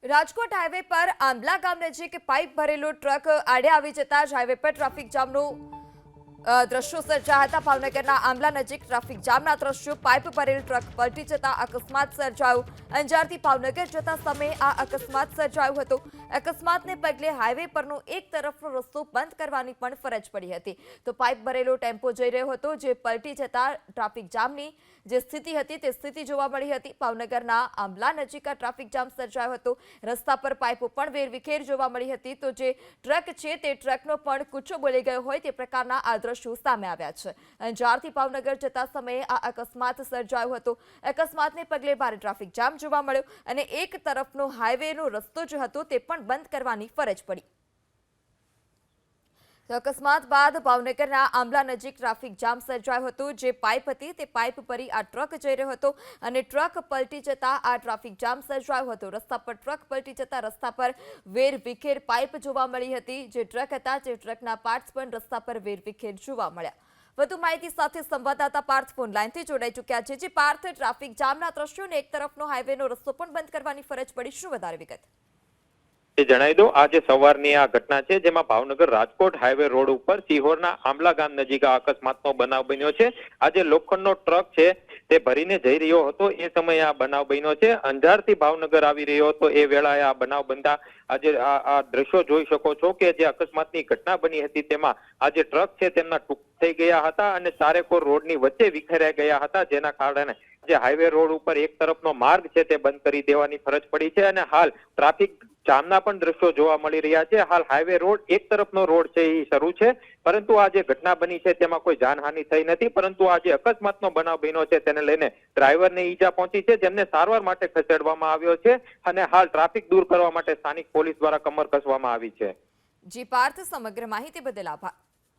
Rajkot highway પર આંબલા ગામ નજીક પાઇપ ભરેલો ટ્રક આડે આવી જતા જ હાઈવે પર ટ્રાફિક જામનું દ્રશ્યો સર્જાયા હતા। ભાવનગરના આંબલા નજીક ટ્રાફિક જામના દ્રશ્યો, પાઇપ ભરેલ ટ્રક પલટી જતા અકસ્માત સર્જાયો। અંજારથી ભાવનગર જતા સમયે આ અકસ્માત સર્જાયો હતો। અકસ્માતને પગલે હાઈવે પરનો એક તરફનો રસ્તો બંધ કરવાની પણ ફરજ પડી હતી। તો પાઇપ ભરેલો ટેમ્પો જઈ રહ્યો હતો, જે પલટી જતા ટ્રાફિક જામની જે સ્થિતિ હતી તે સ્થિતિ જોવા મળી હતી। ભાવનગરના આંબલા નજીક આ ટ્રાફિક જામ સર્જાયો હતો। રસ્તા પર પાઇપો પણ વેરવિખેર જોવા મળી હતી। તો જે ટ્રક છે તે ટ્રકનો પણ કૂચો બોલી ગયો હોય તે પ્રકારના આ દ્રશ્યો સામે આવ્યા છે। અંજારથી ભાવનગર જતા સમયે આ અકસ્માત સર્જાયો હતો। અકસ્માતને પગલે ભારે ટ્રાફિક જામ જોવા મળ્યો અને એક તરફનો હાઈવેનો રસ્તો જે હતો તે પણ બંધ કરવાની ફરજ પડી। અકસ્માત બાદ ભાવનગરના આંબલા નજીક ટ્રાફિક જામ સર્જાયો હતો। જે પાઇપ હતી તે પાઇપ પરી આ ટ્રક જઈ રહ્યો હતો અને ટ્રક પલટી જતા આ ટ્રાફિક જામ સર્જાયો હતો। રસ્તા પર ટ્રક પલટી જતા રસ્તા પર વેરવિખેર પાઇપ જોવા મળી હતી। જે ટ્રક હતા તે ટ્રકના પાર્ટ્સ પણ રસ્તા પર વેરવિખેર જોવા મળ્યા। વધુ માહિતી સાથે સંવાદદાતા પાર્થ ફોન લાઈનથી જોડાઈ ચૂક્યા છે। જે પાર્થ, ટ્રાફિક જામના દ્રશ્યોને એક તરફનો હાઈવેનો રસ્તો પણ બંધ કરવાની ફરજ પડી, શું વધારે વિગત? જણાવી દો, આજે સવારની આ ઘટના છે, જેમાં ભાવનગર રાજકોટ હાઈવે રોડ ઉપર સિહોરના આંબલા ગામ નજીક આ અકસ્માતનો બનાવ બન્યો છે। આજે લોખંડનો ટ્રક છે તે ભરીને જઈ રહ્યો હતો, એ સમયે આ બનાવ બન્યો છે। અંજારથી ભાવનગર આવી રહ્યો હતો એ વેળાએ આ બનાવ બનતા આજે આ દ્રશ્યો જોઈ શકો છો કે જે અકસ્માતની ઘટના બની હતી તેમાં આ જે ટ્રક છે તેમના ટૂંક થઈ ગયા હતા અને ચારેકોર રોડની વચ્ચે વિખેરાઈ ગયા હતા, જેના કારણે જે હાઈવે રોડ ઉપર એક તરફનો માર્ગ છે તે બંધ કરી દેવાની ફરજ પડી છે અને હાલ ટ્રાફિક જામના પણ દ્રશ્યો જોવા મળી રહ્યા છે। હાલ હાઈવે રોડ એક તરફનો રોડ છે એ શરૂ છે, પરંતુ આ જે ઘટના બની છે તેમાં કોઈ જાનહાનિ થઈ નથી, પરંતુ આ જે અકસ્માતનો બનાવ બન્યો છે તેને લઈને ડ્રાઈવરને ઈજા પહોંચી છે, જેમને સારવાર માટે ખસેડવામાં આવ્યો છે અને હાલ ટ્રાફિક દૂર કરવા માટે સ્થાનિક પોલીસ દ્વારા કમર કસવામાં આવી છે। જી પાર્થ, સમગ્ર માહિતી બદલ આભાર।